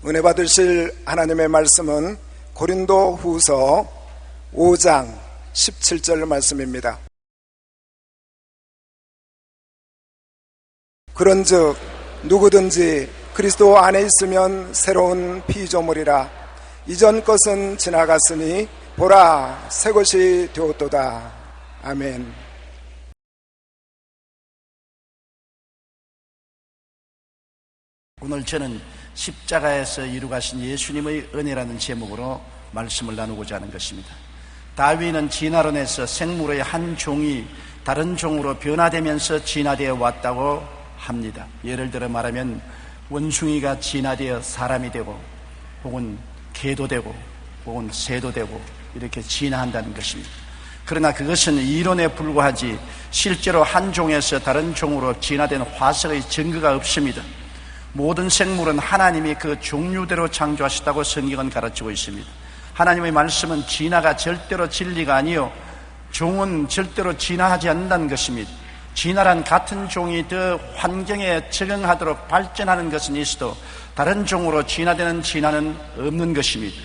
은혜 받으실 하나님의 말씀은 고린도 후서 5장 17절 말씀입니다. 그런즉 누구든지 그리스도 안에 있으면 새로운 피조물이라. 이전 것은 지나갔으니 보라 새 것이 되었도다. 아멘. 오늘 저는 십자가에서 이루가신 예수님의 은혜라는 제목으로 말씀을 나누고자 하는 것입니다. 다윗은 진화론에서 생물의 한 종이 다른 종으로 변화되면서 진화되어 왔다고 합니다. 예를 들어 말하면 원숭이가 진화되어 사람이 되고, 혹은 개도 되고, 혹은 새도 되고, 이렇게 진화한다는 것입니다. 그러나 그것은 이론에 불과하지 실제로 한 종에서 다른 종으로 진화된 화석의 증거가 없습니다. 모든 생물은 하나님이 그 종류대로 창조하셨다고 성경은 가르치고 있습니다. 하나님의 말씀은 진화가 절대로 진리가 아니요, 종은 절대로 진화하지 않는다는 것입니다. 진화란 같은 종이 더 환경에 적응하도록 발전하는 것은 있어도 다른 종으로 진화되는 진화는 없는 것입니다.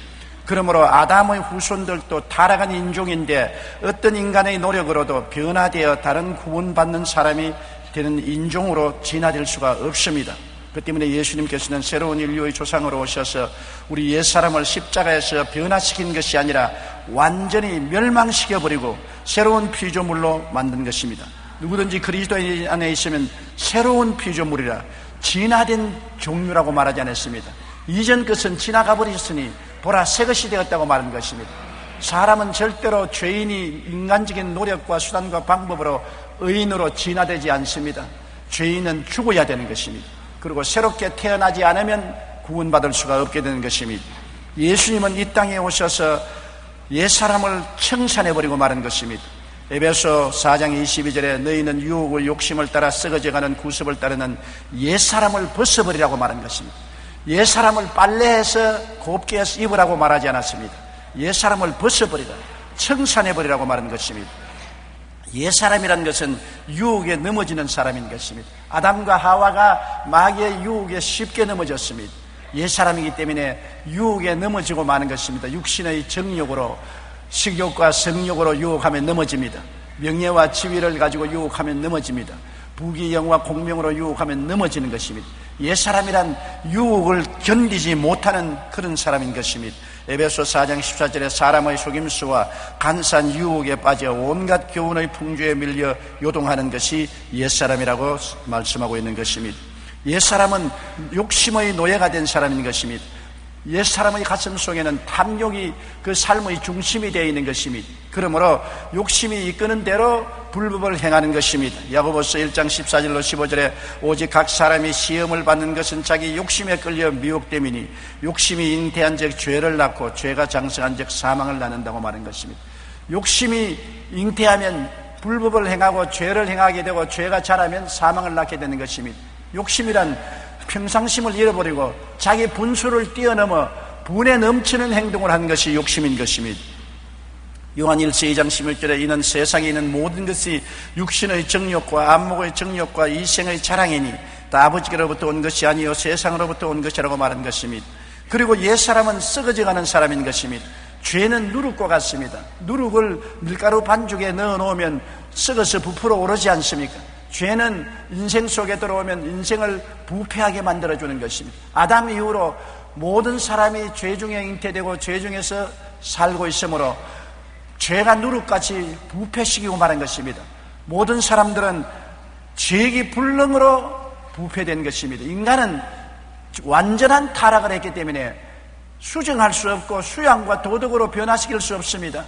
그러므로 아담의 후손들도 타락한 인종인데 어떤 인간의 노력으로도 변화되어 다른 구원받는 사람이 되는 인종으로 진화될 수가 없습니다. 그 때문에 예수님께서는 새로운 인류의 조상으로 오셔서 우리 옛사람을 십자가에서 변화시킨 것이 아니라 완전히 멸망시켜버리고 새로운 피조물로 만든 것입니다. 누구든지 그리스도 안에 있으면 새로운 피조물이라. 진화된 종류라고 말하지 않았습니다. 이전 것은 지나가 버렸으니 보라 새 것이 되었다고 말한 것입니다. 사람은 절대로 죄인이 인간적인 노력과 수단과 방법으로 의인으로 진화되지 않습니다. 죄인은 죽어야 되는 것입니다. 그리고 새롭게 태어나지 않으면 구원받을 수가 없게 되는 것입니다. 예수님은 이 땅에 오셔서 옛사람을 청산해버리고 말한 것입니다. 에베소 4장 22절에 너희는 유혹의 욕심을 따라 썩어져가는 구습을 따르는 옛사람을 벗어버리라고 말한 것입니다. 옛사람을 빨래해서 곱게 해서 입으라고 말하지 않았습니다. 옛사람을 벗어버리라, 청산해버리라고 말한 것입니다. 옛사람이라는 것은 유혹에 넘어지는 사람인 것입니다. 아담과 하와가 마귀의 유혹에 쉽게 넘어졌습니다. 옛사람이기 때문에 유혹에 넘어지고 마는 것입니다. 육신의 정욕으로, 식욕과 성욕으로 유혹하면 넘어집니다. 명예와 지위를 가지고 유혹하면 넘어집니다. 부귀영화 공명으로 유혹하면 넘어지는 것입니다. 옛사람이란 유혹을 견디지 못하는 그런 사람인 것입니다. 에베소 4장 14절에 사람의 속임수와 간사한 유혹에 빠져 온갖 교훈의 풍조에 밀려 요동하는 것이 옛사람이라고 말씀하고 있는 것입니다. 옛사람은 욕심의 노예가 된 사람인 것입니다. 옛사람의 가슴 속에는 탐욕이 그 삶의 중심이 되어 있는 것입니다. 그러므로 욕심이 이끄는 대로 불법을 행하는 것입니다. 야고보서 1장 14절로 15절에 오직 각 사람이 시험을 받는 것은 자기 욕심에 끌려 미혹됨이니 욕심이 잉태한 즉 죄를 낳고 죄가 장성한 즉 사망을 낳는다고 말한 것입니다. 욕심이 잉태하면 불법을 행하고 죄를 행하게 되고 죄가 자라면 사망을 낳게 되는 것입니다. 욕심이란 평상심을 잃어버리고 자기 분수를 뛰어넘어 분에 넘치는 행동을 하는 것이 욕심인 것입니다. 요한 1서 2장 11절에 이는 세상에 있는 모든 것이 육신의 정욕과 안목의 정욕과 이생의 자랑이니 다 아버지께로부터 온 것이 아니요 세상으로부터 온 것이라고 말한 것입니다. 그리고 옛사람은 썩어져가는 사람인 것입니다. 죄는 누룩과 같습니다. 누룩을 밀가루 반죽에 넣어놓으면 썩어서 부풀어 오르지 않습니까? 죄는 인생 속에 들어오면 인생을 부패하게 만들어주는 것입니다. 아담 이후로 모든 사람이 죄 중에 잉태되고 죄 중에서 살고 있으므로 죄가 누룩같이 부패시키고 말한 것입니다. 모든 사람들은 죄기 불능으로 부패된 것입니다. 인간은 완전한 타락을 했기 때문에 수정할 수 없고 수양과 도덕으로 변화시킬 수 없습니다.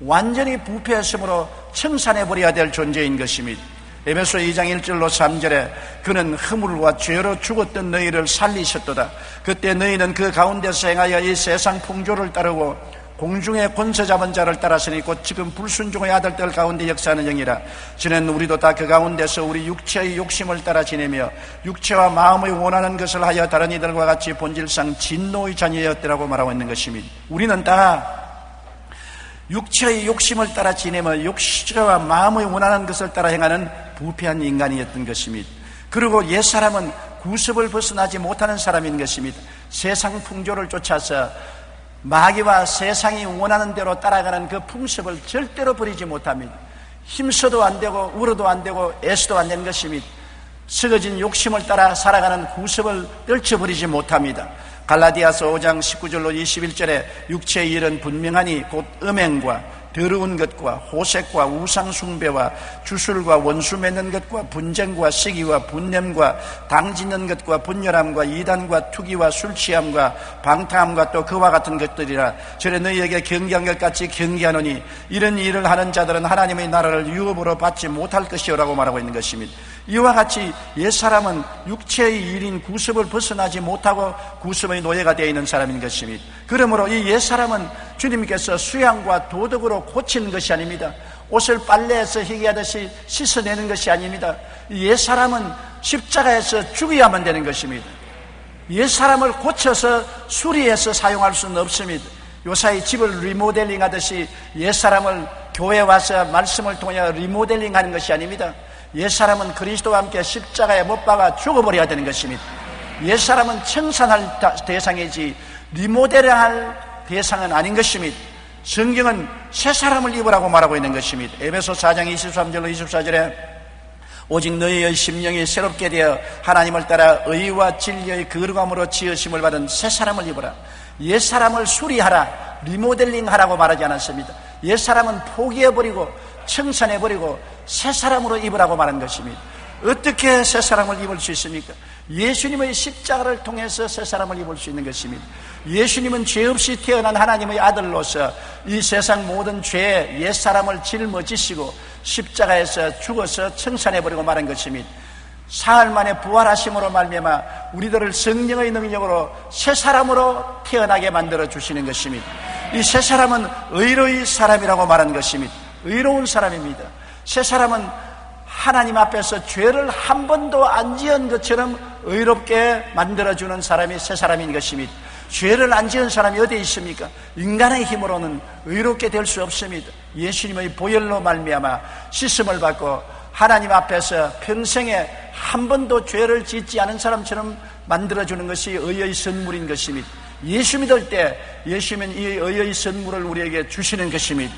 완전히 부패했으므로 청산해버려야 될 존재인 것입니다. 에베소 2장 1절로 3절에 그는 허물과 죄로 죽었던 너희를 살리셨도다. 그때 너희는 그 가운데서 행하여 이 세상 풍조를 따르고 공중의 권세 잡은 자를 따라서니 곧 지금 불순종의 아들들 가운데 역사하는 영이라. 저는 우리도 다 그 가운데서 우리 육체의 욕심을 따라 지내며 육체와 마음의 원하는 것을 하여 다른 이들과 같이 본질상 진노의 자녀였더라고 말하고 있는 것입니다. 우리는 다 육체의 욕심을 따라 지내며 육체와 마음의 원하는 것을 따라 행하는 부패한 인간이었던 것입니다. 그리고 옛사람은 구습을 벗어나지 못하는 사람인 것입니다. 세상 풍조를 쫓아서 마귀와 세상이 원하는 대로 따라가는 그 풍습을 절대로 버리지 못합니다. 힘써도 안 되고 울어도 안 되고 애써도 안 되는 것입니다. 썩어진 욕심을 따라 살아가는 구습을 떨쳐버리지 못합니다. 갈라디아서 5장 19절로 21절에 육체의 일은 분명하니 곧 음행과 더러운 것과 호색과 우상숭배와 주술과 원수 맺는 것과 분쟁과 시기와 분냄과 당짓는 것과 분열함과 이단과 투기와 술취함과 방탕함과 또 그와 같은 것들이라. 저래 너희에게 경계한 것 같이 경계하노니 이런 일을 하는 자들은 하나님의 나라를 유업으로 받지 못할 것이오라고 말하고 있는 것입니다. 이와 같이 옛사람은 육체의 일인 구습을 벗어나지 못하고 구습의 노예가 되어 있는 사람인 것입니다. 그러므로 이 옛사람은 주님께서 수양과 도덕으로 고치는 것이 아닙니다. 옷을 빨래해서 희귀하듯이 씻어내는 것이 아닙니다. 옛사람은 십자가에서 죽여야만 되는 것입니다. 옛사람을 고쳐서 수리해서 사용할 수는 없습니다. 요사이 집을 리모델링 하듯이 옛사람을 교회에 와서 말씀을 통해 리모델링 하는 것이 아닙니다. 옛사람은 그리스도와 함께 십자가에 못 박아 죽어버려야 되는 것입니다. 옛사람은 청산할 대상이지 리모델링할 대상은 아닌 것입니다. 성경은 새사람을 입으라고 말하고 있는 것입니다. 에베소 4장 23절로 24절에 오직 너희의 심령이 새롭게 되어 하나님을 따라 의와 진리의 거룩함으로 지으심을 받은 새사람을 입으라. 옛사람을 수리하라, 리모델링하라고 말하지 않았습니다. 옛사람은 포기해버리고 청산해버리고 새사람으로 입으라고 말한 것입니다. 어떻게 새사람을 입을 수 있습니까? 예수님의 십자가를 통해서 새사람을 입을 수 있는 것입니다. 예수님은 죄 없이 태어난 하나님의 아들로서 이 세상 모든 죄의 옛사람을 짊어지시고 십자가에서 죽어서 청산해버리고 말한 것입니다. 사흘 만에 부활하심으로 말미암아 우리들을 성령의 능력으로 새사람으로 태어나게 만들어 주시는 것입니다. 이 새사람은 의로의 사람이라고 말한 것입니다. 의로운 사람입니다. 새사람은 하나님 앞에서 죄를 한 번도 안 지은 것처럼 의롭게 만들어주는 사람이 새사람인 것입니다. 죄를 안 지은 사람이 어디에 있습니까? 인간의 힘으로는 의롭게 될 수 없습니다. 예수님의 보혈로 말미암아 씻음을 받고 하나님 앞에서 평생에 한 번도 죄를 짓지 않은 사람처럼 만들어주는 것이 의의 선물인 것입니다. 예수 믿을 때 예수님은 이 의의 선물을 우리에게 주시는 것입니다.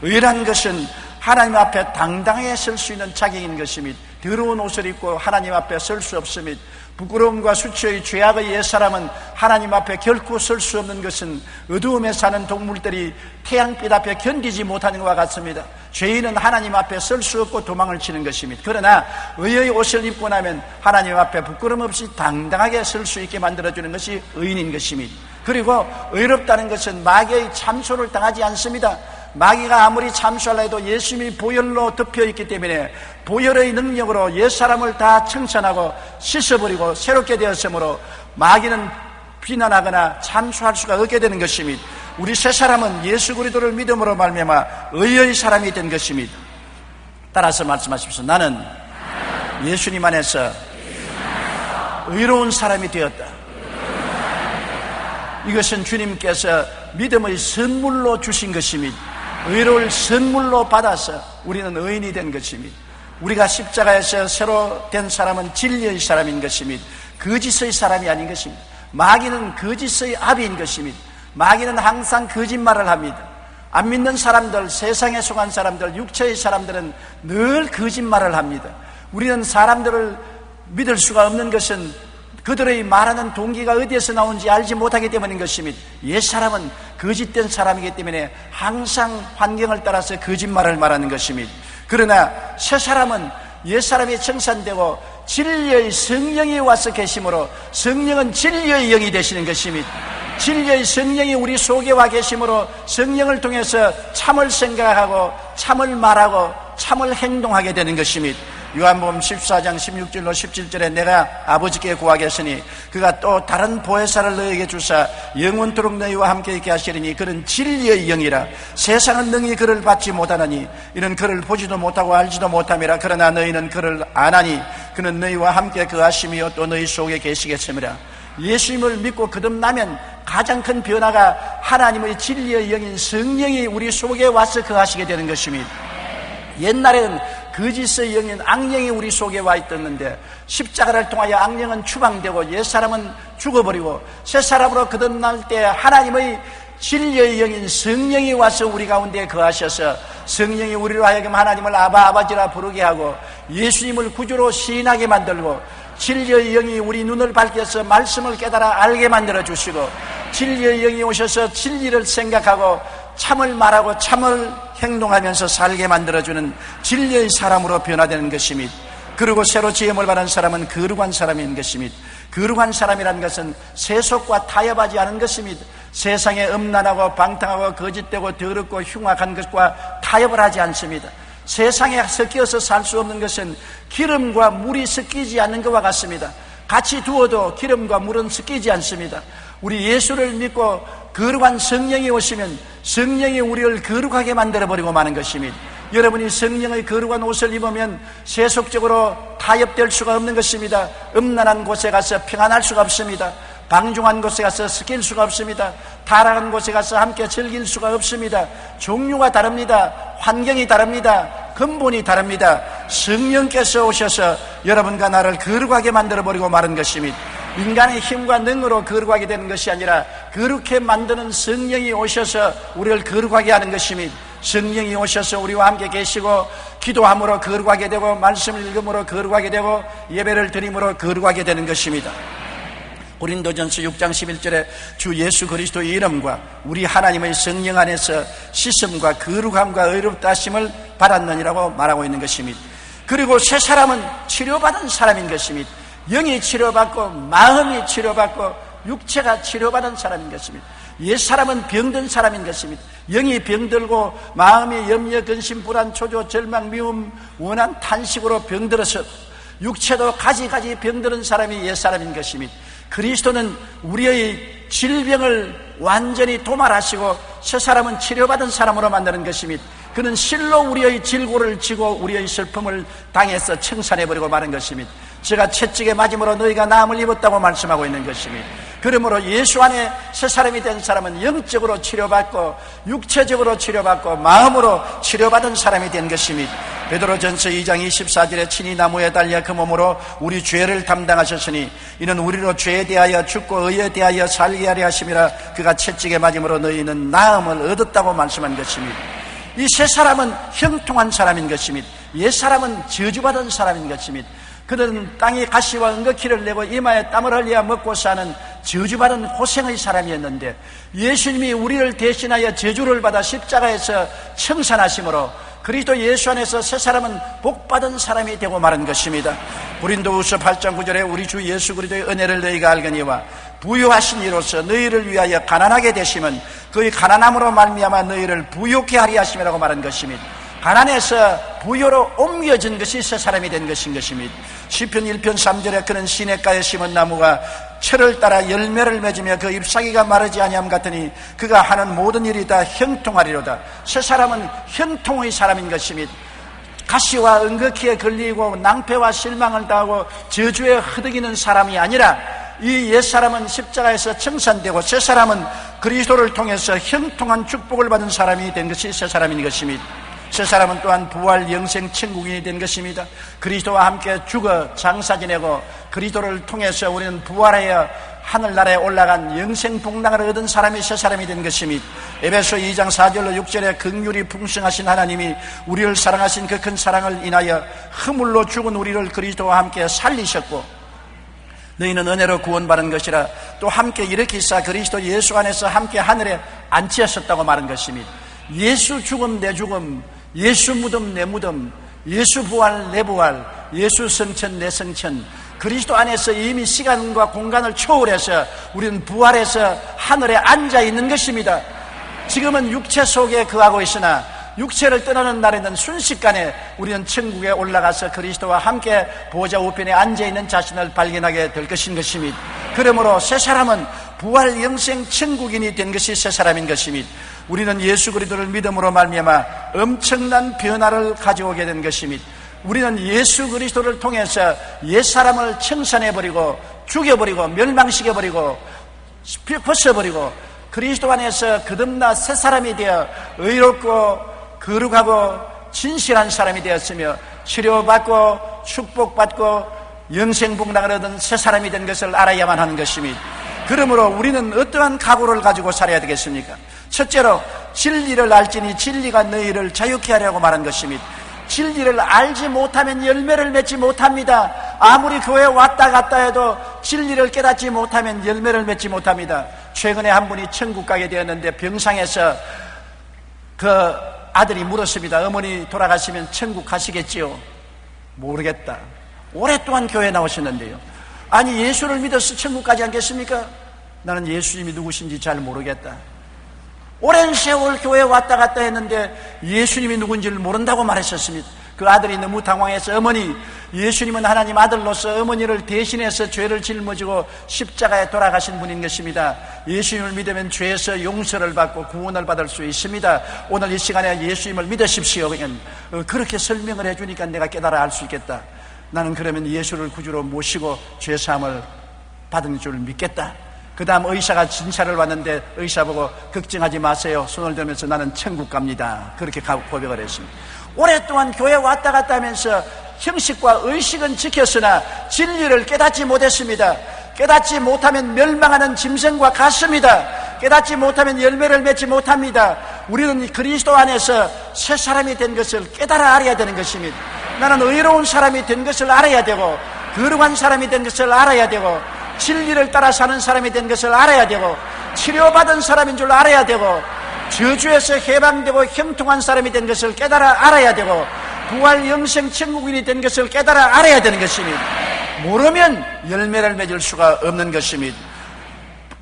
의란 것은 하나님 앞에 당당하게 설 수 있는 자격인 것입니다. 더러운 옷을 입고 하나님 앞에 설 수 없습니다. 부끄러움과 수치의 죄악의 옛사람은 하나님 앞에 결코 설 수 없는 것은 어두움에 사는 동물들이 태양빛 앞에 견디지 못하는 것과 같습니다. 죄인은 하나님 앞에 설 수 없고 도망을 치는 것입니다. 그러나 의의 옷을 입고 나면 하나님 앞에 부끄럼 없이 당당하게 설 수 있게 만들어주는 것이 의인인 것입니다. 그리고 의롭다는 것은 마귀의 참소를 당하지 않습니다. 마귀가 아무리 참소하려 해도 예수님이 보혈로 덮여있기 때문에 보혈의 능력으로 옛사람을 다 청산하고 씻어버리고 새롭게 되었으므로 마귀는 비난하거나 참소할 수가 없게 되는 것입니다. 우리 새사람은 예수 그리스도를 믿음으로 말미암아 의의 사람이 된 것입니다. 따라서 말씀하십시오. 나는 예수님 안에서 의로운 사람이 되었다. 이것은 주님께서 믿음의 선물로 주신 것입니다. 의로울 선물로 받아서 우리는 의인이 된 것입니다. 우리가 십자가에서 새로 된 사람은 진리의 사람인 것입니다. 거짓의 사람이 아닌 것입니다. 마귀는 거짓의 아비인 것입니다. 마귀는 항상 거짓말을 합니다. 안 믿는 사람들, 세상에 속한 사람들, 육체의 사람들은 늘 거짓말을 합니다. 우리는 사람들을 믿을 수가 없는 것은 그들의 말하는 동기가 어디에서 나오는지 알지 못하기 때문인 것입니다. 옛사람은 거짓된 사람이기 때문에 항상 환경을 따라서 거짓말을 말하는 것입니다. 그러나 새사람은 옛사람이 청산되고 진리의 성령이 와서 계심으로 성령은 진리의 영이 되시는 것입니다. 진리의 성령이 우리 속에 와 계심으로 성령을 통해서 참을 생각하고 참을 말하고 참을 행동하게 되는 것입니다. 요한복음 14장 16절로 17절에 내가 아버지께 구하겠으니 그가 또 다른 보혜사를 너희에게 주사 영원토록 너희와 함께 있게 하시리니 그는 진리의 영이라. 세상은 능히 그를 받지 못하느니 이는 그를 보지도 못하고 알지도 못함이라. 그러나 너희는 그를 아나니 그는 너희와 함께 거하심이요 또 너희 속에 계시겠음이라. 예수님을 믿고 거듭나면 가장 큰 변화가 하나님의 진리의 영인 성령이 우리 속에 와서 거하시게 되는 것입니다. 옛날에는 거짓의 영인 악령이 우리 속에 와 있었는데 십자가를 통하여 악령은 추방되고 옛사람은 죽어버리고 새사람으로 거듭날 때 하나님의 진리의 영인 성령이 와서 우리 가운데 거하셔서 성령이 우리로 하여금 하나님을 아버지라 부르게 하고 예수님을 구주로 시인하게 만들고 진리의 영이 우리 눈을 밝혀서 말씀을 깨달아 알게 만들어 주시고 진리의 영이 오셔서 진리를 생각하고 참을 말하고 참을 행동하면서 살게 만들어주는 진리의 사람으로 변화되는 것입니다. 그리고 새로 지음을 받은 사람은 거룩한 사람인 것입니다. 거룩한 사람이라는 것은 세속과 타협하지 않은 것입니다. 세상에 음란하고 방탕하고 거짓되고 더럽고 흉악한 것과 타협을 하지 않습니다. 세상에 섞여서 살 수 없는 것은 기름과 물이 섞이지 않는 것과 같습니다. 같이 두어도 기름과 물은 섞이지 않습니다. 우리 예수를 믿고 거룩한 성령이 오시면 성령이 우리를 거룩하게 만들어버리고 마는 것입니다. 여러분이 성령의 거룩한 옷을 입으면 세속적으로 타협될 수가 없는 것입니다. 음란한 곳에 가서 평안할 수가 없습니다. 방종한 곳에 가서 섞일 수가 없습니다. 타락한 곳에 가서 함께 즐길 수가 없습니다. 종류가 다릅니다. 환경이 다릅니다. 근본이 다릅니다. 성령께서 오셔서 여러분과 나를 거룩하게 만들어버리고 마는 것입니다. 인간의 힘과 능으로 거룩하게 되는 것이 아니라 거룩해 만드는 성령이 오셔서 우리를 거룩하게 하는 것입니다. 성령이 오셔서 우리와 함께 계시고 기도함으로 거룩하게 되고 말씀을 읽음으로 거룩하게 되고 예배를 드림으로 거룩하게 되는 것입니다. 고린도전서 6장 11절에 주 예수 그리스도의 이름과 우리 하나님의 성령 안에서 씻음과 거룩함과 의롭다 하심을 받았느니라고 말하고 있는 것입니다. 그리고 새 사람은 치료받은 사람인 것입니다. 영이 치료받고 마음이 치료받고 육체가 치료받은 사람인 것입니다. 옛사람은 병든 사람인 것입니다. 영이 병들고 마음이 염려, 근심, 불안, 초조, 절망, 미움, 원한, 탄식으로 병들어서 육체도 가지가지 병드는 사람이 옛사람인 것입니다. 그리스도는 우리의 질병을 완전히 도말하시고 새 사람은 치료받은 사람으로 만드는 것입니다. 그는 실로 우리의 질고를 지고 우리의 슬픔을 당해서 청산해버리고 마는 것입니다. 제가 채찍에 맞음으로 너희가 나음을 입었다고 말씀하고 있는 것입니다. 그러므로 예수 안에 새 사람이 된 사람은 영적으로 치료받고 육체적으로 치료받고 마음으로 치료받은 사람이 된 것입니다. 베드로전서 2장 24절에 친히 나무에 달려 그 몸으로 우리 죄를 담당하셨으니 이는 우리로 죄에 대하여 죽고 의에 대하여 살게 하려 하심이라 그가 채찍에 맞음으로 너희는 나음을 얻었다고 말씀한 것입니다. 이 새 사람은 형통한 사람인 것입니다. 옛 사람은 저주받은 사람인 것입니다. 그들은 땅에 가시와 은거키를 내고 이마에 땀을 흘려 먹고 사는 저주받은 고생의 사람이었는데 예수님이 우리를 대신하여 저주를 받아 십자가에서 청산하심으로 그리스도 예수 안에서 새 사람은 복받은 사람이 되고 마는 것입니다. 고린도후서 8장 9절에 우리 주 예수 그리스도의 은혜를 너희가 알거니와 부유하신 이로써 너희를 위하여 가난하게 되시면 그의 가난함으로 말미암아 너희를 부유케 하리 하심이라고 말한 것입니다. 가난에서 부여로 옮겨진 것이 새 사람이 된 것인 것입니다. 시편 1편 3절에 그는 시냇가에 심은 나무가 철을 따라 열매를 맺으며 그 잎사귀가 마르지 아니함 같으니 그가 하는 모든 일이 다 형통하리로다. 새 사람은 형통의 사람인 것입니다. 가시와 은거키에 걸리고 낭패와 실망을 당하고 저주에 허덕이는 사람이 아니라 이 옛사람은 십자가에서 청산되고 새 사람은 그리스도를 통해서 형통한 축복을 받은 사람이 된 것이 새 사람인 것입니다. 새 사람은 또한 부활 영생 천국인이 된 것입니다. 그리스도와 함께 죽어 장사 지내고 그리스도를 통해서 우리는 부활하여 하늘나라에 올라간 영생 복락을 얻은 사람이 새 사람이 된 것입니다. 에베소 2장 4절로 6절에 긍휼이 풍성하신 하나님이 우리를 사랑하신 그 큰 사랑을 인하여 허물로 죽은 우리를 그리스도와 함께 살리셨고 너희는 은혜로 구원받은 것이라 또 함께 일으키사 그리스도 예수 안에서 함께 하늘에 앉히셨다고 말한 것입니다. 예수 죽음 내 죽음, 예수 무덤 내 무덤, 예수 부활 내 부활, 예수 성천 내 성천, 그리스도 안에서 이미 시간과 공간을 초월해서 우리는 부활해서 하늘에 앉아 있는 것입니다. 지금은 육체 속에 거하고 있으나 육체를 떠나는 날에는 순식간에 우리는 천국에 올라가서 그리스도와 함께 보좌 우편에 앉아있는 자신을 발견하게 될 것인 것입니다. 그러므로 새 사람은 부활 영생 천국인이 된 것이 새 사람인 것입니다. 우리는 예수 그리스도를 믿음으로 말미암아 엄청난 변화를 가져오게 된 것입니다. 우리는 예수 그리스도를 통해서 옛사람을 청산해버리고 죽여버리고 멸망시켜버리고 벗어버리고 그리스도 안에서 거듭나 새 사람이 되어 의롭고 거룩하고 진실한 사람이 되었으며 치료받고 축복받고 영생복락을 얻은 새 사람이 된 것을 알아야만 하는 것입니다. 그러므로 우리는 어떠한 각오를 가지고 살아야 되겠습니까? 첫째로 진리를 알지니 진리가 너희를 자유케 하려고 말한 것입니다. 진리를 알지 못하면 열매를 맺지 못합니다. 아무리 교회에 왔다 갔다 해도 진리를 깨닫지 못하면 열매를 맺지 못합니다. 최근에 한 분이 천국 가게 되었는데 병상에서 그 아들이 물었습니다. 어머니 돌아가시면 천국 가시겠지요? 모르겠다. 오랫동안 교회에 나오셨는데요. 아니 예수를 믿어서 천국 가지 않겠습니까? 나는 예수님이 누구신지 잘 모르겠다. 오랜 세월 교회에 왔다 갔다 했는데 예수님이 누군지를 모른다고 말했었습니다. 그 아들이 너무 당황해서 어머니, 예수님은 하나님 아들로서 어머니를 대신해서 죄를 짊어지고 십자가에 돌아가신 분인 것입니다. 예수님을 믿으면 죄에서 용서를 받고 구원을 받을 수 있습니다. 오늘 이 시간에 예수님을 믿으십시오. 그렇게 설명을 해주니까 내가 깨달아 알 수 있겠다. 나는 그러면 예수를 구주로 모시고 죄사함을 받은 줄 믿겠다. 그 다음 의사가 진찰을 왔는데 의사 보고 걱정하지 마세요. 손을 들면서 나는 천국 갑니다. 그렇게 고백을 했습니다. 오랫동안 교회 왔다 갔다 하면서 형식과 의식은 지켰으나 진리를 깨닫지 못했습니다. 깨닫지 못하면 멸망하는 짐승과 같습니다. 깨닫지 못하면 열매를 맺지 못합니다. 우리는 그리스도 안에서 새 사람이 된 것을 깨달아 알아야 되는 것입니다. 나는 의로운 사람이 된 것을 알아야 되고 거룩한 사람이 된 것을 알아야 되고 진리를 따라 사는 사람이 된 것을 알아야 되고 치료받은 사람인 줄 알아야 되고 저주에서 해방되고 형통한 사람이 된 것을 깨달아 알아야 되고 부활 영생 천국인이 된 것을 깨달아 알아야 되는 것입니다. 모르면 열매를 맺을 수가 없는 것입니다.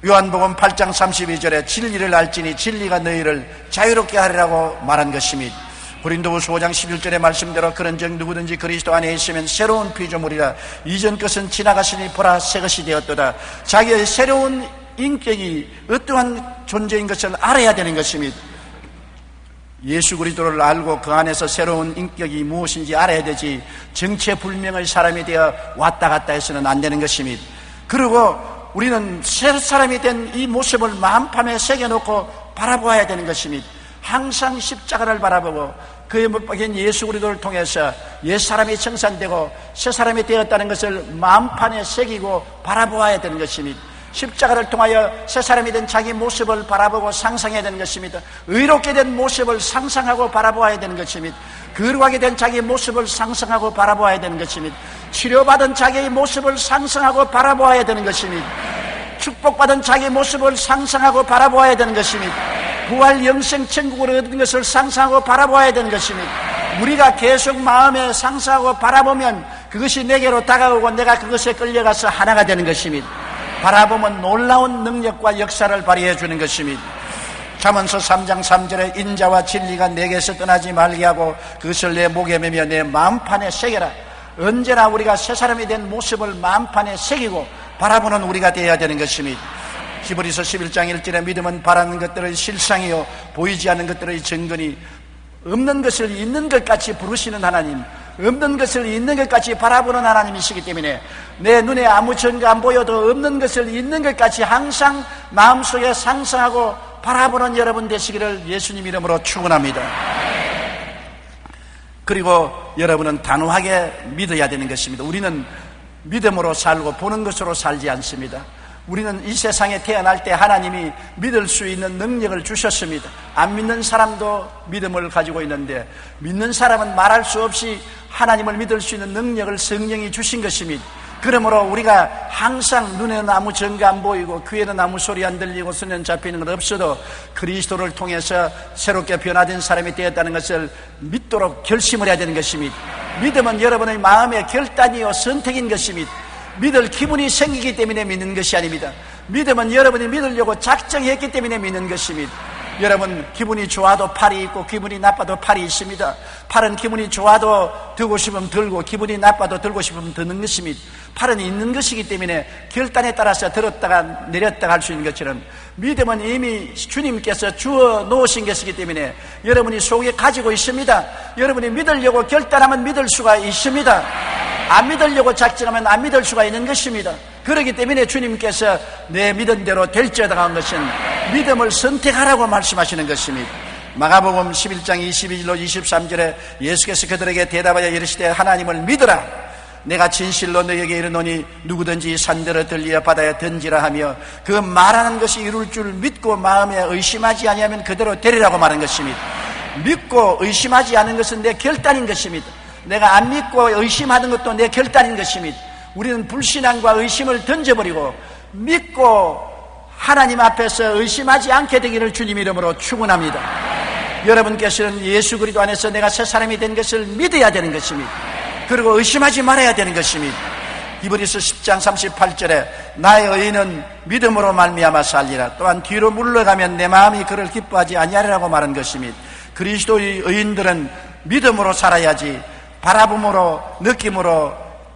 요한복음 8장 32절에 진리를 알지니 진리가 너희를 자유롭게 하리라고 말한 것입니다. 고린도후서 5장 11절의 말씀대로 그런즉 누구든지 그리스도 안에 있으면 새로운 피조물이라 이전 것은 지나갔으니 보라 새 것이 되었도다. 자기의 새로운 인격이 어떠한 존재인 것을 알아야 되는 것입니다. 예수 그리스도를 알고 그 안에서 새로운 인격이 무엇인지 알아야 되지 정체불명의 사람이 되어 왔다 갔다 해서는 안 되는 것입니다. 그리고 우리는 새 사람이 된 이 모습을 마음판에 새겨놓고 바라보아야 되는 것입니다. 항상 십자가를 바라보고 그의 못 박힌 예수 그리스도를 통해서 옛사람이 청산되고 새사람이 되었다는 것을 마음판에 새기고 바라보아야 되는 것입니다. 십자가를 통하여 새사람이 된 자기 모습을 바라보고 상상해야 되는 것입니다. 의롭게 된 모습을 상상하고 바라보아야 되는 것입니다. 거룩하게 된 자기의 모습을 상상하고 바라보아야 되는 것입니다. 치료받은 자기의 모습을 상상하고 바라보아야 되는 것입니다. 축복받은 자기의 모습을 상상하고 바라보아야 되는 것입니다. 부활 영생 천국을 얻은 것을 상상하고 바라보아야 되는 것입니다. 우리가 계속 마음에 상상하고 바라보면 그것이 내게로 다가오고 내가 그것에 끌려가서 하나가 되는 것입니다. 바라보면 놀라운 능력과 역사를 발휘해 주는 것입니다. 잠언서 3장 3절에 인자와 진리가 내게서 떠나지 말게 하고 그것을 내 목에 매며 내 마음판에 새겨라. 언제나 우리가 새 사람이 된 모습을 마음판에 새기고 바라보는 우리가 되어야 되는 것입니다. 히브리서 11장 1절에 믿음은 바라는 것들의 실상이요 보이지 않는 것들의 증거니 없는 것을 있는 것 같이 부르시는 하나님, 없는 것을 있는 것 같이 바라보는 하나님이시기 때문에 내 눈에 아무 증거 안 보여도 없는 것을 있는 것 같이 항상 마음속에 상상하고 바라보는 여러분 되시기를 예수님 이름으로 축원합니다. 그리고 여러분은 단호하게 믿어야 되는 것입니다. 우리는 믿음으로 살고 보는 것으로 살지 않습니다. 우리는 이 세상에 태어날 때 하나님이 믿을 수 있는 능력을 주셨습니다. 안 믿는 사람도 믿음을 가지고 있는데 믿는 사람은 말할 수 없이 하나님을 믿을 수 있는 능력을 성령이 주신 것입니다. 그러므로 우리가 항상 눈에는 아무 증거 안 보이고 귀에는 아무 소리 안 들리고 손에는 잡히는 건 없어도 그리스도를 통해서 새롭게 변화된 사람이 되었다는 것을 믿도록 결심을 해야 되는 것입니다. 믿음은 여러분의 마음의 결단이요 선택인 것입니다. 믿을 기분이 생기기 때문에 믿는 것이 아닙니다. 믿음은 여러분이 믿으려고 작정했기 때문에 믿는 것입니다. 여러분 기분이 좋아도 팔이 있고 기분이 나빠도 팔이 있습니다. 팔은 기분이 좋아도 들고 싶으면 들고 기분이 나빠도 들고 싶으면 드는 것입니다. 팔은 있는 것이기 때문에 결단에 따라서 들었다가 내렸다가 할 수 있는 것처럼 믿음은 이미 주님께서 주어 놓으신 것이기 때문에 여러분이 속에 가지고 있습니다. 여러분이 믿으려고 결단하면 믿을 수가 있습니다. 안 믿으려고 작정하면 안 믿을 수가 있는 것입니다. 그렇기 때문에 주님께서 내 믿은 대로 될지어다 한 것은 믿음을 선택하라고 말씀하시는 것입니다. 마가복음 11장 22절로 23절에 예수께서 그들에게 대답하여 이르시되 하나님을 믿으라. 내가 진실로 너에게 이르노니 누구든지 산들을 들리어 바다에 던지라 하며 그 말하는 것이 이룰 줄 믿고 마음에 의심하지 아니하면 그대로 되리라고 말한 것입니다. 믿고 의심하지 않은 것은 내 결단인 것입니다. 내가 안 믿고 의심하는 것도 내 결단인 것입니다. 우리는 불신앙과 의심을 던져버리고 믿고 하나님 앞에서 의심하지 않게 되기를 주님 이름으로 축원합니다. 여러분께서는 예수 그리스도 안에서 내가 새 사람이 된 것을 믿어야 되는 것입니다. 그리고 의심하지 말아야 되는 것입니다. 히브리서 10장 38절에 나의 의인은 믿음으로 말미암아 살리라. 또한 뒤로 물러가면 내 마음이 그를 기뻐하지 아니하리라고 말한 것입니다. 그리스도의 의인들은 믿음으로 살아야지 바라봄으로 느낌으로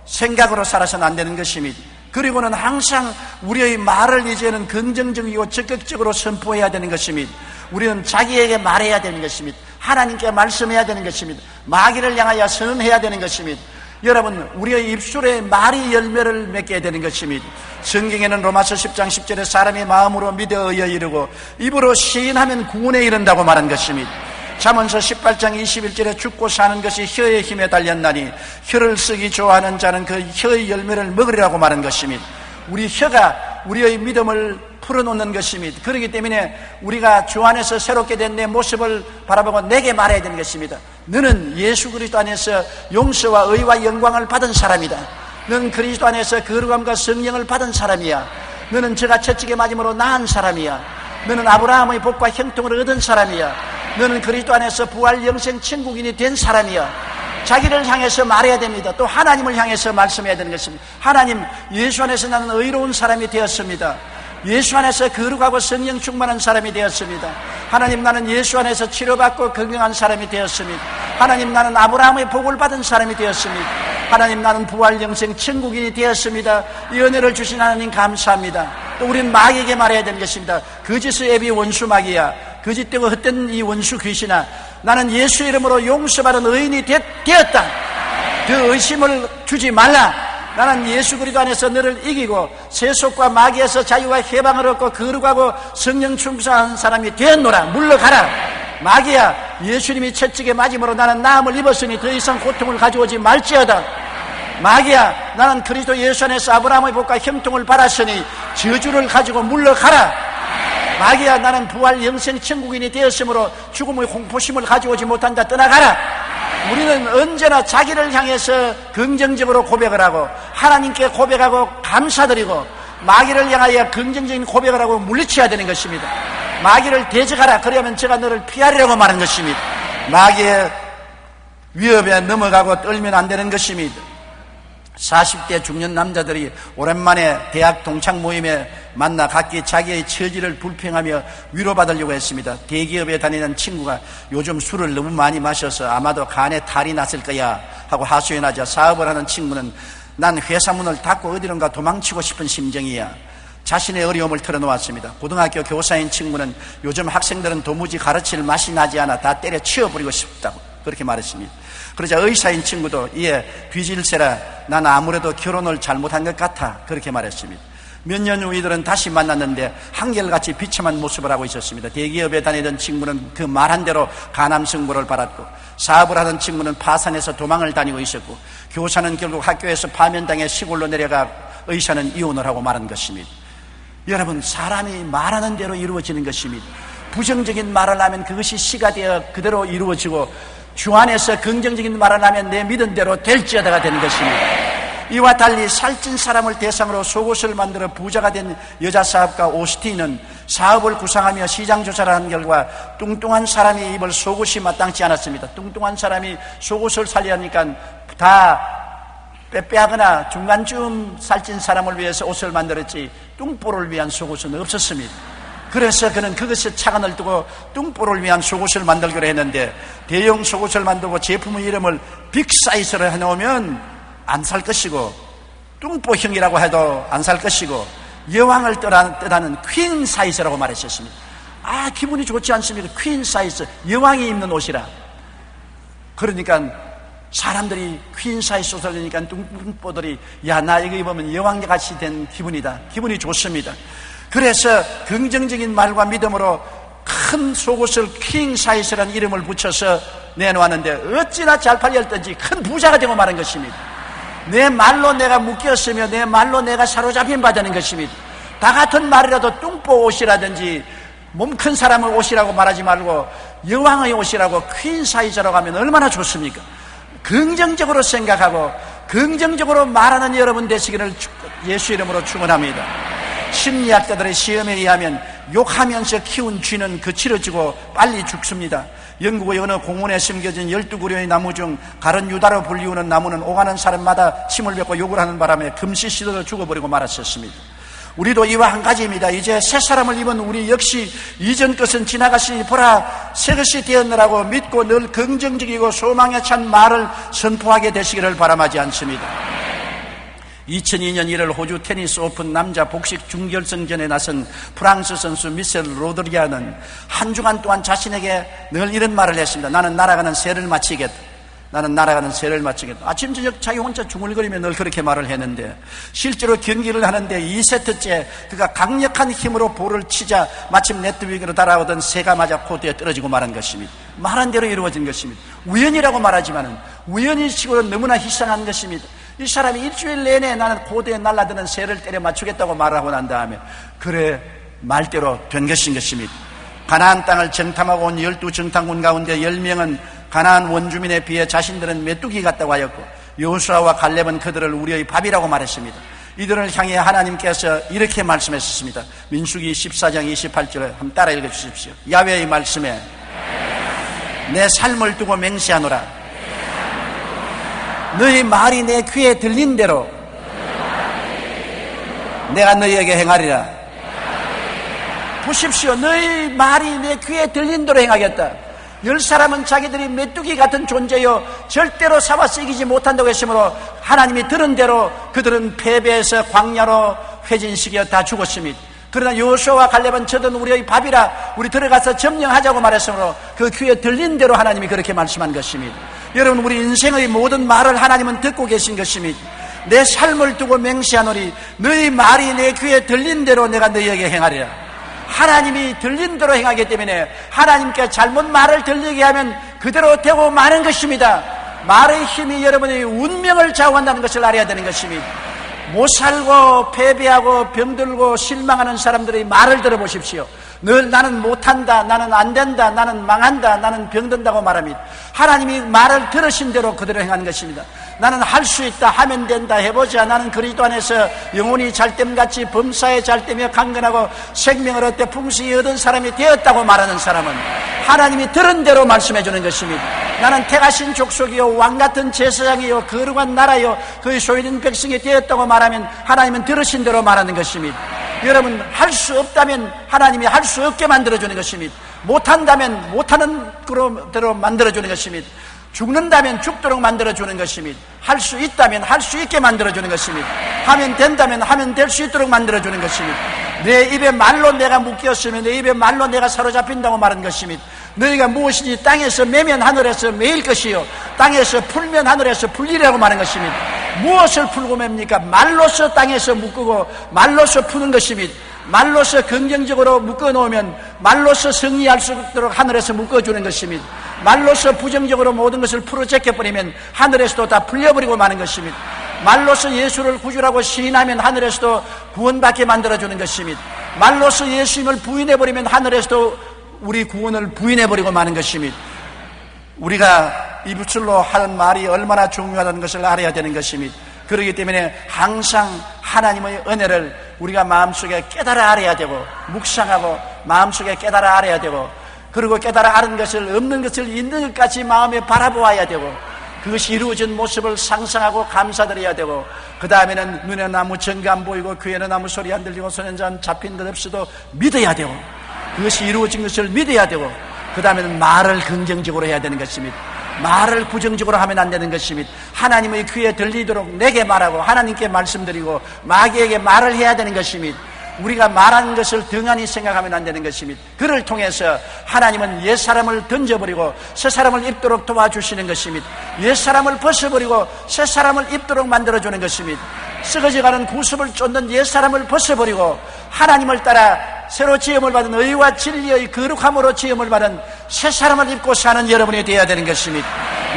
생각으로 살아서는 안 되는 것입니다. 그리고는 항상 우리의 말을 이제는 긍정적이고 적극적으로 선포해야 되는 것입니다. 우리는 자기에게 말해야 되는 것입니다. 하나님께 말씀해야 되는 것입니다. 마귀를 향하여 선언해야 되는 것입니다. 여러분, 우리의 입술에 말이 열매를 맺게 되는 것입니다. 성경에는 로마서 10장 10절에 사람이 마음으로 믿어 의에 이르고 입으로 시인하면 구원에 이른다고 말한 것입니다. 잠언서 18장 21절에 죽고 사는 것이 혀의 힘에 달렸나니 혀를 쓰기 좋아하는 자는 그 혀의 열매를 먹으리라고 말한 것입니다. 우리 혀가 우리의 믿음을 풀어놓는 것입니다. 그렇기 때문에 우리가 주 안에서 새롭게 된 내 모습을 바라보고 내게 말해야 되는 것입니다. 너는 예수 그리스도 안에서 용서와 의와 영광을 받은 사람이다. 너는 그리스도 안에서 거룩함과 성령을 받은 사람이야. 너는 저가 채찍에 맞음으로 나은 사람이야. 너는 아브라함의 복과 형통을 얻은 사람이야. 너는 그리스도 안에서 부활 영생 천국인이 된 사람이야. 자기를 향해서 말해야 됩니다. 또 하나님을 향해서 말씀해야 되는 것입니다. 하나님, 예수 안에서 나는 의로운 사람이 되었습니다. 예수 안에서 거룩하고 성령 충만한 사람이 되었습니다. 하나님, 나는 예수 안에서 치료받고 건강한 사람이 되었습니다. 하나님, 나는 아브라함의 복을 받은 사람이 되었습니다. 하나님, 나는 부활 영생 천국인이 되었습니다. 이 은혜를 주신 하나님 감사합니다. 또 우리는 마귀에게 말해야 되는 것입니다. 거짓의 앱이 원수 마귀야. 거짓되고 헛된 이 원수 귀신아, 나는 예수 이름으로 용서받은 의인이 되었다. 그 의심을 주지 말라. 나는 예수 그리스도 안에서 너를 이기고 세속과 마귀에서 자유와 해방을 얻고 거룩하고 성령 충만한 사람이 되었노라. 물러가라. 마귀야, 예수님이 채찍에 맞음으로 나는 나음을 입었으니 더 이상 고통을 가져오지 말지어다. 마귀야, 나는 그리스도 예수 안에서 아브라함의 복과 형통을 받았으니 저주를 가지고 물러가라. 마귀야, 나는 부활 영생 천국인이 되었으므로 죽음의 공포심을 가져오지 못한다. 떠나가라. 우리는 언제나 자기를 향해서 긍정적으로 고백을 하고 하나님께 고백하고 감사드리고 마귀를 향하여 긍정적인 고백을 하고 물리쳐야 되는 것입니다. 마귀를 대적하라. 그러면 제가 너를 피하리라고 말하는 것입니다. 마귀의 위협에 넘어가고 떨면 안 되는 것입니다. 40대 중년 남자들이 오랜만에 대학 동창 모임에 만나 각기 자기의 처지를 불평하며 위로받으려고 했습니다. 대기업에 다니는 친구가 요즘 술을 너무 많이 마셔서 아마도 간에 탈이 났을 거야 하고 하소연하자 사업을 하는 친구는 난 회사 문을 닫고 어디론가 도망치고 싶은 심정이야. 자신의 어려움을 털어놓았습니다. 고등학교 교사인 친구는 요즘 학생들은 도무지 가르칠 맛이 나지 않아 다 때려치워버리고 싶다고 그렇게 말했습니다. 그러자 의사인 친구도 이에 뒤질세라, 난 아무래도 결혼을 잘못한 것 같아 그렇게 말했습니다. 몇 년 후 이들은 다시 만났는데 한결같이 비참한 모습을 하고 있었습니다. 대기업에 다니던 친구는 그 말한 대로 가남승부를 받았고 사업을 하던 친구는 파산해서 도망을 다니고 있었고 교사는 결국 학교에서 파면당해 시골로 내려가 의사는 이혼을 하고 말한 것입니다. 여러분, 사람이 말하는 대로 이루어지는 것입니다. 부정적인 말을 하면 그것이 시가 되어 그대로 이루어지고 주 안에서 긍정적인 말을 하면 내 믿은 대로 될지어다가 되는 것입니다. 이와 달리 살찐 사람을 대상으로 속옷을 만들어 부자가 된 여자 사업가 오스틴은 사업을 구상하며 시장 조사를 한 결과 뚱뚱한 사람이 입을 속옷이 마땅치 않았습니다. 뚱뚱한 사람이 속옷을 살려니까 다 빼빼하거나 중간쯤 살찐 사람을 위해서 옷을 만들었지 뚱보를 위한 속옷은 없었습니다. 그래서 그는 그것에 차관을 두고 뚱보를 위한 속옷을 만들기로 했는데 대형 속옷을 만들고 제품의 이름을 빅사이즈로 해놓으면 안 살 것이고 뚱보형이라고 해도 안 살 것이고 여왕을 뜻하는 퀸 사이즈라고 말했었습니다. 아, 기분이 좋지 않습니까? 퀸 사이즈, 여왕이 입는 옷이라. 그러니까 사람들이 퀸 사이즈 옷을 입으니까 뚱보들이 야, 나 이거 입으면 여왕같이 된 기분이다. 기분이 좋습니다. 그래서 긍정적인 말과 믿음으로 큰 속옷을 킹 사이즈라는 이름을 붙여서 내놓았는데 어찌나 잘 팔렸던지 큰 부자가 되고 마는 것입니다. 내 말로 내가 묶였으며 내 말로 내가 사로잡힌 바되는 것입니다. 다 같은 말이라도 뚱보 옷이라든지 몸 큰 사람의 옷이라고 말하지 말고 여왕의 옷이라고 퀸 사이즈라고 하면 얼마나 좋습니까? 긍정적으로 생각하고 긍정적으로 말하는 여러분 되시기를 예수 이름으로 축원합니다. 심리학자들의 시험에 의하면 욕하면서 키운 쥐는 거칠어지고 빨리 죽습니다. 영국의 어느 공원에 심겨진 12그루의 나무 중 가른 유다로 불리우는 나무는 오가는 사람마다 침을 뱉고 욕을 하는 바람에 금시 시들어 죽어버리고 말았었습니다. 우리도 이와 한 가지입니다. 이제 새 사람을 입은 우리 역시 이전 것은 지나갔으니 보라 새 것이 되었느라고 믿고 늘 긍정적이고 소망에 찬 말을 선포하게 되시기를 바람하지 않습니다. 2002년 1월 호주 테니스 오픈 남자 복식 준결승전에 나선 프랑스 선수 미셀 로드리아는 한 주간 동안 자신에게 늘 이런 말을 했습니다. 나는 날아가는 새를 마치겠다. 나는 날아가는 새를 마치겠다. 아침 저녁 자기 혼자 중얼거리며 늘 그렇게 말을 했는데 실제로 경기를 하는데 2세트째 그가 강력한 힘으로 볼을 치자 마침 네트 위로 달아오던 새가 맞아 코트에 떨어지고 말한 것입니다. 말한 대로 이루어진 것입니다. 우연이라고 말하지만은 우연이 치고는 너무나 희생한 것입니다. 이 사람이 일주일 내내 나는 고대에 날아드는 새를 때려 맞추겠다고 말하고 난 다음에 그래 말대로 된 것인 것입니다. 가나안 땅을 정탐하고 온 12정탐군 가운데 10명은 가나안 원주민에 비해 자신들은 메뚜기 같다고 하였고 여호수아와 갈렙은 그들을 우리의 밥이라고 말했습니다. 이들을 향해 하나님께서 이렇게 말씀하셨습니다. 민수기 14장 28절에 한번 따라 읽어주십시오. 야훼의 말씀에 내 삶을 두고 맹세하노라. 너희 말이 내 귀에 들린 대로 내가 너희에게 행하리라. 보십시오. 너희 말이 내 귀에 들린 대로 행하겠다. 10사람은 자기들이 메뚜기 같은 존재요 절대로 사와 쓰이지 못한다고 했으므로 하나님이 들은 대로 그들은 패배해서 광야로 회진시켜 다 죽었습니다. 그러나 여호수아와 갈렙은 저들은 우리의 밥이라 우리 들어가서 점령하자고 말했으므로 그 귀에 들린 대로 하나님이 그렇게 말씀한 것입니다. 여러분 우리 인생의 모든 말을 하나님은 듣고 계신 것입니다. 내 삶을 두고 맹세하노니 너희 말이 내 귀에 들린 대로 내가 너희에게 행하리라. 하나님이 들린 대로 행하기 때문에 하나님께 잘못 말을 들리게 하면 그대로 되고 마는 것입니다. 말의 힘이 여러분의 운명을 좌우한다는 것을 알아야 되는 것입니다. 못 살고 패배하고 병들고 실망하는 사람들의 말을 들어보십시오. 늘 나는 못한다, 나는 안된다, 나는 망한다, 나는 병든다고 말합니다. 하나님이 말을 들으신 대로 그대로 행하는 것입니다. 나는 할 수 있다, 하면 된다, 해보자. 나는 그리스도 안에서 영혼이 잘됨같이 범사에 잘되며 강건하고 생명을 얻되 풍성히 얻은 사람이 되었다고 말하는 사람은 하나님이 들은 대로 말씀해 주는 것입니다. 나는 택하신 족속이요 왕같은 제사장이요 거룩한 나라요 그의 소유된 백성이 되었다고 말하면 하나님은 들으신 대로 말하는 것입니다. 여러분 할 수 없다면 하나님이 할 수 없게 만들어주는 것입니다. 못한다면 못하는 대로 만들어주는 것입니다. 죽는다면 죽도록 만들어주는 것입니다. 할 수 있다면 할 수 있게 만들어주는 것입니다. 하면 된다면 하면 될 수 있도록 만들어주는 것입니다. 내 입에 말로 내가 묶였으면 내 입에 말로 내가 사로잡힌다고 말한 것입니다. 너희가 무엇이지 땅에서 매면 하늘에서 매일 것이요 땅에서 풀면 하늘에서 풀리라고 말한 것입니다. 무엇을 풀고 맵니까? 말로서 땅에서 묶고 말로서 푸는 것입니다. 말로서 긍정적으로 묶어놓으면 말로서 승리할 수 있도록 하늘에서 묶어주는 것입니다. 말로서 부정적으로 모든 것을 풀어제껴버리면 하늘에서도 다 풀려버리고 마는 것입니다. 말로서 예수를 구주라고 시인하면 하늘에서도 구원받게 만들어주는 것입니다. 말로서 예수님을 부인해버리면 하늘에서도 우리 구원을 부인해버리고 마는 것입니다. 우리가 입술로 하는 말이 얼마나 중요하다는 것을 알아야 되는 것입니다. 그렇기 때문에 항상 하나님의 은혜를 우리가 마음속에 깨달아 알아야 되고 묵상하고 마음속에 깨달아 알아야 되고 그리고 깨달아 아는 것을 없는 것을 있는 것까지 마음에 바라보아야 되고 그것이 이루어진 모습을 상상하고 감사드려야 되고 그 다음에는 눈에는 아무 증거 안 보이고 귀에는 아무 소리 안 들리고 손에 잡힌 듯 없어도 믿어야 되고 그것이 이루어진 것을 믿어야 되고 그 다음에는 말을 긍정적으로 해야 되는 것입니다. 말을 부정적으로 하면 안 되는 것입니다. 하나님의 귀에 들리도록 내게 말하고 하나님께 말씀드리고 마귀에게 말을 해야 되는 것입니다. 우리가 말하는 것을 등한히 생각하면 안 되는 것입니다. 그를 통해서 하나님은 옛사람을 던져버리고 새사람을 입도록 도와주시는 것입니다. 옛사람을 벗어버리고 새사람을 입도록 만들어주는 것입니다. 썩어져가는 구습을 쫓는 옛사람을 벗어버리고 하나님을 따라 새로 지음을 받은 의와 진리의 거룩함으로 지음을 받은 새 사람을 입고 사는 여러분이 되어야 되는 것입니다.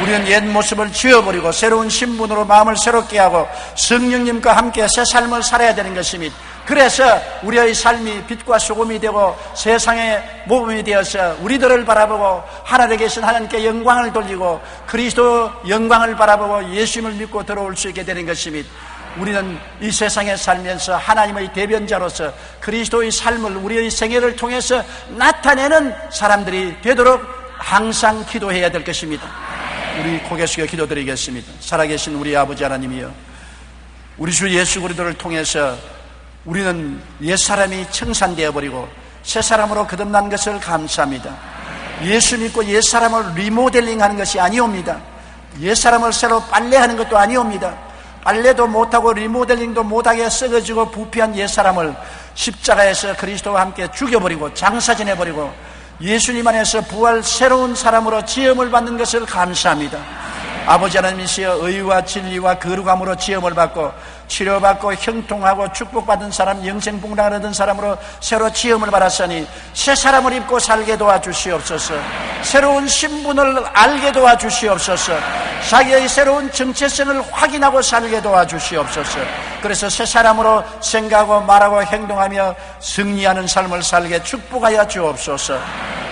우리는 옛 모습을 지워버리고 새로운 신분으로 마음을 새롭게 하고 성령님과 함께 새 삶을 살아야 되는 것입니다. 그래서 우리의 삶이 빛과 소금이 되고 세상의 모범이 되어서 우리들을 바라보고 하늘에 계신 하나님께 영광을 돌리고 그리스도 영광을 바라보고 예수님을 믿고 들어올 수 있게 되는 것입니다. 우리는 이 세상에 살면서 하나님의 대변자로서 그리스도의 삶을 우리의 생애를 통해서 나타내는 사람들이 되도록 항상 기도해야 될 것입니다. 우리 고개 숙여 기도드리겠습니다. 살아계신 우리 아버지 하나님이여, 우리 주 예수 그리스도를 통해서 우리는 옛사람이 청산되어 버리고 새사람으로 거듭난 것을 감사합니다. 예수 믿고 옛사람을 리모델링하는 것이 아니옵니다. 옛사람을 새로 빨래하는 것도 아니옵니다. 빨래도 못하고 리모델링도 못하게 썩어지고 부패한 옛사람을 십자가에서 그리스도와 함께 죽여버리고 장사지내버리고 예수님 안에서 부활 새로운 사람으로 지음을 받는 것을 감사합니다. 아버지 하나님이시여, 의와 진리와 거룩함으로 지음을 받고 치료받고 형통하고 축복받은 사람, 영생봉당을 얻은 사람으로 새로 지음을 받았으니 새 사람을 입고 살게 도와주시옵소서. 새로운 신분을 알게 도와주시옵소서. 자기의 새로운 정체성을 확인하고 살게 도와주시옵소서. 그래서 새 사람으로 생각하고 말하고 행동하며 승리하는 삶을 살게 축복하여 주옵소서.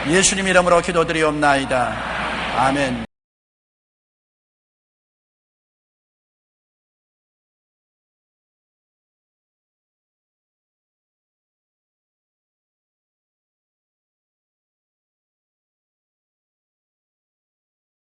예수님 이름으로 기도드리옵나이다. 아멘.